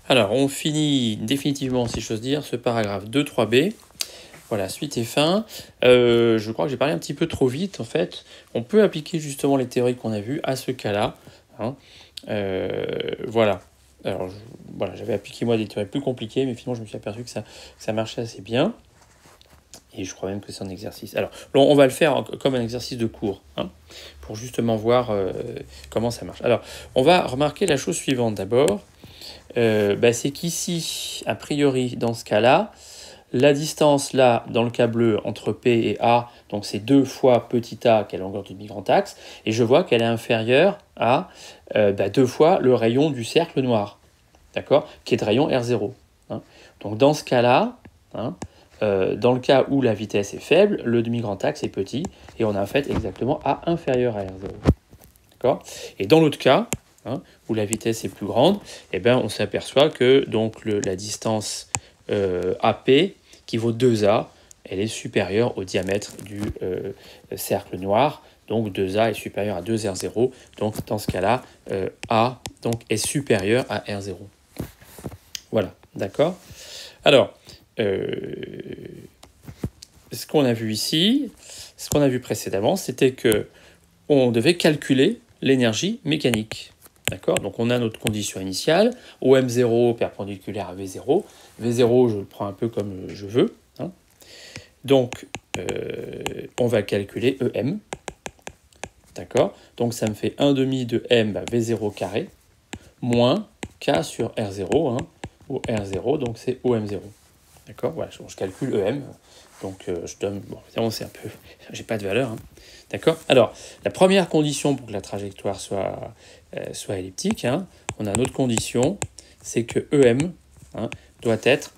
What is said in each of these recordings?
Alors, on finit définitivement, si j'ose dire, ce paragraphe 2.3b. Voilà, suite et fin. Je crois que j'ai parlé un petit peu trop vite, en fait. On peut appliquer justement les théories qu'on a vues à ce cas-là. Hein. Voilà. Alors, voilà, j'avais appliqué moi des théories plus compliquées, mais finalement, je me suis aperçu que ça marchait assez bien. Et je crois même que c'est un exercice. Alors, on va le faire comme un exercice de cours, hein, pour justement voir comment ça marche. Alors, on va remarquer la chose suivante d'abord. C'est qu'ici, a priori, dans ce cas-là, la distance là, dans le cas bleu, entre P et A, donc c'est 2 fois petit a, qui est la longueur du demi-grand axe, et je vois qu'elle est inférieure à 2 fois le rayon du cercle noir, d'accord, qui est de rayon R0. Hein. Donc dans ce cas-là, hein, dans le cas où la vitesse est faible, le demi-grand axe est petit, et on a en fait exactement A inférieur à R0. D'accord. Et dans l'autre cas, hein, où la vitesse est plus grande, eh ben, on s'aperçoit que donc, la distance AP, qui vaut 2A, elle est supérieure au diamètre du cercle noir. Donc 2A est supérieur à 2R0. Donc dans ce cas-là, A donc, est supérieur à R0. Voilà, d'accord. Alors, ce qu'on a vu ici, ce qu'on a vu précédemment, c'était que on devait calculer l'énergie mécanique. D'accord. Donc on a notre condition initiale, OM0 perpendiculaire à V0. V0, je le prends un peu comme je veux. Hein. Donc, on va calculer EM. D'accord. Donc ça me fait 1 demi de M V0 carré, moins K sur R0, hein, ou R0, donc c'est OM0. D'accord. Voilà, je calcule EM. Donc je donne, bon, évidemment c'est un peu, j'ai pas de valeur. Hein. D'accord. Alors, la première condition pour que la trajectoire soit elliptique, hein, on a une autre condition, c'est que EM hein, doit être,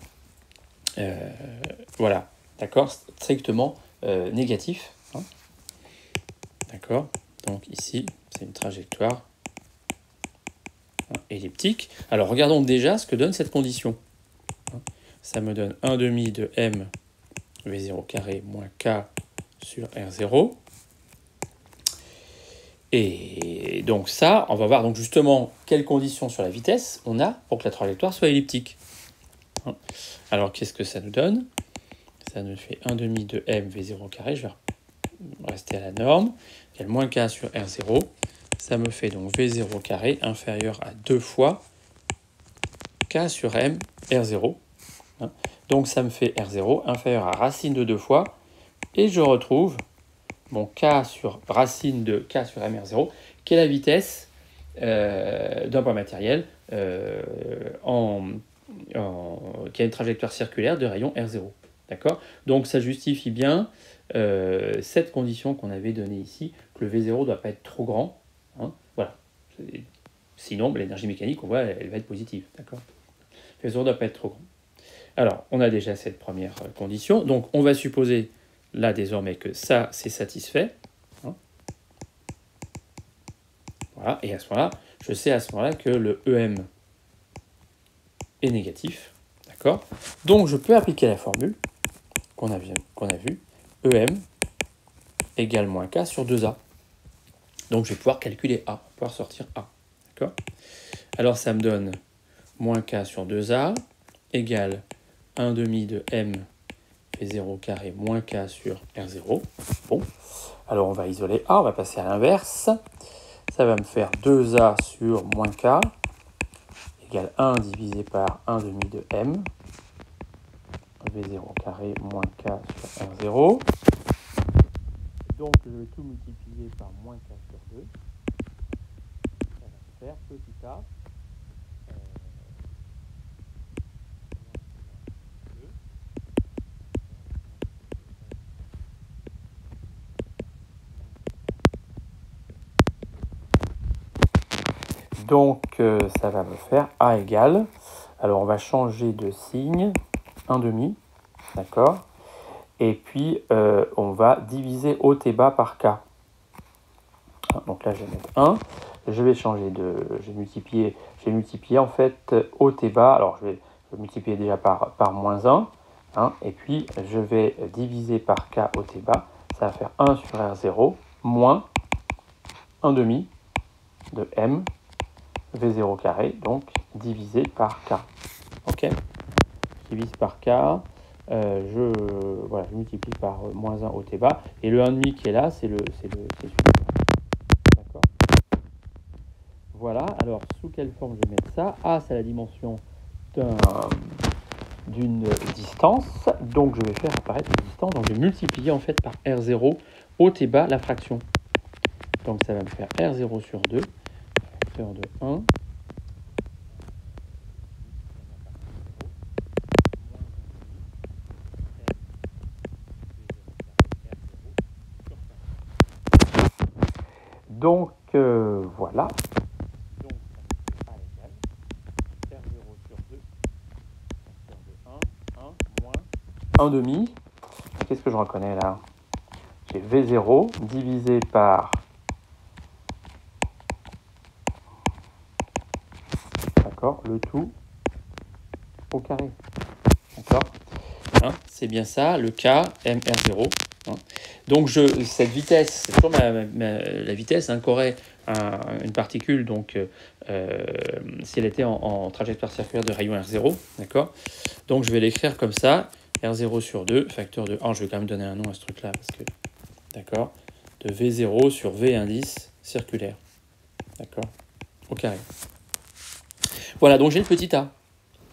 voilà, d'accord, strictement négatif. Hein, d'accord. Donc ici, c'est une trajectoire elliptique. Alors, regardons déjà ce que donne cette condition. Hein, ça me donne 1 demi de M V0 carré moins K sur R0. Et donc ça, on va voir donc justement quelles conditions sur la vitesse on a pour que la trajectoire soit elliptique. Alors qu'est-ce que ça nous donne? Ça nous fait 1 demi de M V0 carré, je vais rester à la norme, égale moins K sur R0. Ça me fait donc V0 carré inférieur à 2 fois K sur M R0. Donc ça me fait R0 inférieur à racine de 2 fois, et je retrouve mon K sur racine de K sur MR0, qui est la vitesse d'un point matériel qui a une trajectoire circulaire de rayon R0. D'accord. Donc ça justifie bien cette condition qu'on avait donnée ici, que le V0 ne doit pas être trop grand. Hein, voilà. Sinon, l'énergie mécanique, on voit, elle va être positive. D'accord. Le V0 ne doit pas être trop grand. Alors, on a déjà cette première condition. Donc, on va supposer là désormais que ça c'est satisfait. Hein. Voilà, et à ce moment-là, je sais à ce moment-là que le EM est négatif. D'accord. Donc je peux appliquer la formule qu'on a vue. EM égale moins K sur 2A. Donc je vais pouvoir calculer A, pouvoir sortir A. D'accord. Alors ça me donne moins K sur 2A égale 1 demi de M V0 carré moins K sur R0. Bon, alors on va isoler A, on va passer à l'inverse. Ça va me faire 2A sur moins K égale 1 divisé par 1 demi de M V0 carré moins K sur R0. Donc je vais tout multiplier par moins K sur 2. Ça va me faire petit A. Donc ça va me faire A égale, alors on va changer de signe, 1 demi, d'accord, et puis on va diviser haut et bas par K. Donc là je vais mettre 1, je vais changer de, j'ai multiplié en fait haut et bas, alors je vais multiplier déjà par moins 1, hein, et puis je vais diviser par K haut et bas, ça va faire 1 sur R0 moins 1 demi de M V0 carré, donc divisé par K. Ok, je divise par K, je multiplie par moins 1 haut et bas, et le 1,5 qui est là, c'est celui-là. D'accord. Voilà, alors sous quelle forme je vais mettre ça? A, c'est la dimension d'une distance, donc je vais faire apparaître la distance, donc je vais multiplier en fait par R0 haut et bas la fraction. Donc ça va me faire R0 sur 2, facteur de 1. Donc voilà. Donc ça me fait A égale R0 sur 2, facteur de 1, 1 moins 1 demi. Qu'est-ce que je reconnais là? J'ai V0 divisé par, d'accord, le tout au carré. D'accord, hein, c'est bien ça, le K, MR0. Hein. Donc cette vitesse, c'est toujours la vitesse qu'aurait une particule, donc si elle était en trajectoire circulaire de rayon R0. D'accord, donc je vais l'écrire comme ça, R0 sur 2, facteur de 1, je vais quand même donner un nom à ce truc-là, parce que, d'accord, de V0 sur V indice circulaire. D'accord, au carré. Voilà, donc j'ai le petit a.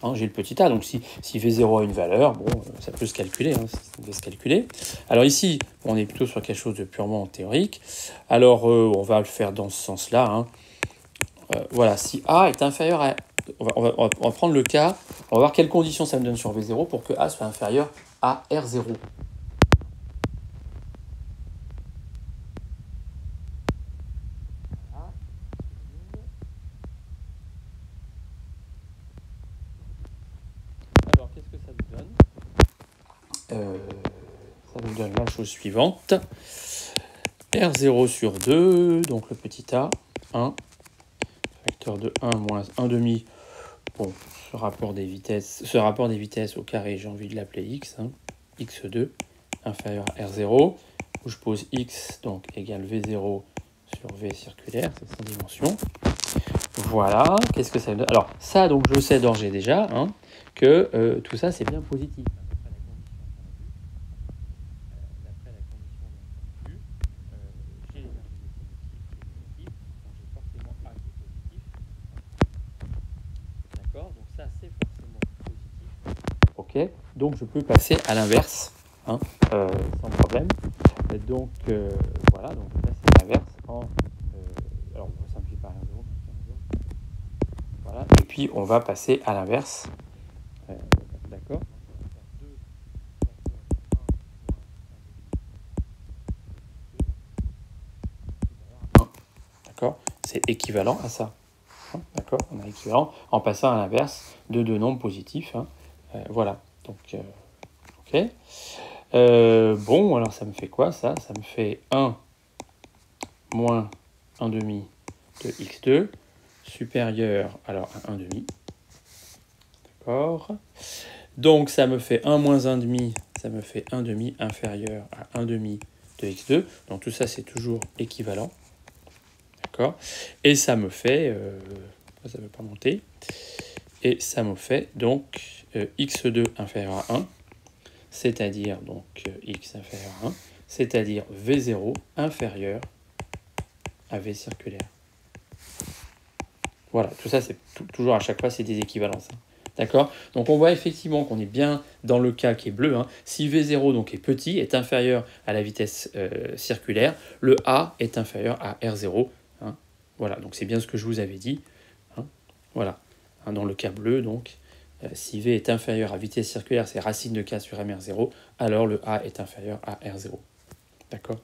Hein, j'ai le petit a, donc si V0 a une valeur, bon, ça peut se calculer, hein, ça peut se calculer. Alors ici, on est plutôt sur quelque chose de purement théorique. Alors, on va le faire dans ce sens-là. Hein. Voilà, si A est inférieur à... On va prendre le cas, on va voir quelles conditions ça me donne sur V0 pour que A soit inférieur à R0. Alors, qu'est-ce que ça nous donne? Ça nous donne la chose suivante. R0 sur 2, donc le petit a, 1, facteur de 1 moins 1 demi. Bon, ce rapport des vitesses au carré, j'ai envie de l'appeler x, hein, x2 inférieur à R0, où je pose x, donc égale V0 sur V circulaire, c'est sans dimension. Voilà, qu'est-ce que ça me donne? Alors, ça, donc je sais d'ores et déjà hein, que tout ça, c'est bien positif. Donc ça, c'est forcément positif. Ok, donc je peux passer à l'inverse, hein, sans problème. Et donc voilà, donc je passe à l'inverse en... alors on va simplifier par R0. Voilà, et puis on va passer à l'inverse. D'accord. D'accord, c'est équivalent à ça. D'accord, on a équivalent en passant à l'inverse de deux nombres positifs. Hein. Voilà, donc ok. Bon, alors ça me fait quoi ça? Ça me fait 1 moins 1 demi de x2 supérieur alors à 1 demi. D'accord. Donc ça me fait 1 moins 1 demi, ça me fait 1 demi inférieur à 1 demi de x2. Donc tout ça c'est toujours équivalent. D'accord. Et ça me fait... ça ne veut pas monter. Et ça me fait donc x2 inférieur à 1, c'est-à-dire donc x inférieur à 1, c'est-à-dire v0 inférieur à v circulaire. Voilà, tout ça, c'est toujours à chaque fois, c'est des équivalences. Hein. D'accord. Donc on voit effectivement qu'on est bien dans le cas qui est bleu. Hein. Si V0 donc est petit, est inférieur à la vitesse circulaire, le A est inférieur à R0. Hein. Voilà, donc c'est bien ce que je vous avais dit. Hein. Voilà, hein, dans le cas bleu, donc, si V est inférieur à vitesse circulaire, c'est racine de K sur MR0, alors le A est inférieur à R0. D'accord.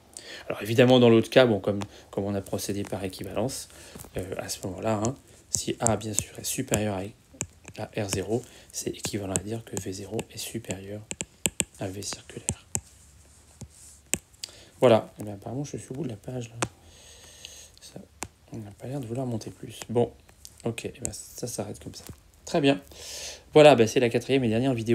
Alors évidemment, dans l'autre cas, bon, comme on a procédé par équivalence, à ce moment-là, hein, si A bien sûr est supérieur à R0, c'est équivalent à dire que V0 est supérieur à V circulaire. Voilà, et bien, apparemment je suis au bout de la page là. Ça, on n'a pas l'air de vouloir monter plus. Bon, ok, et bien, ça s'arrête comme ça. Très bien. Voilà, ben, c'est la quatrième et dernière vidéo.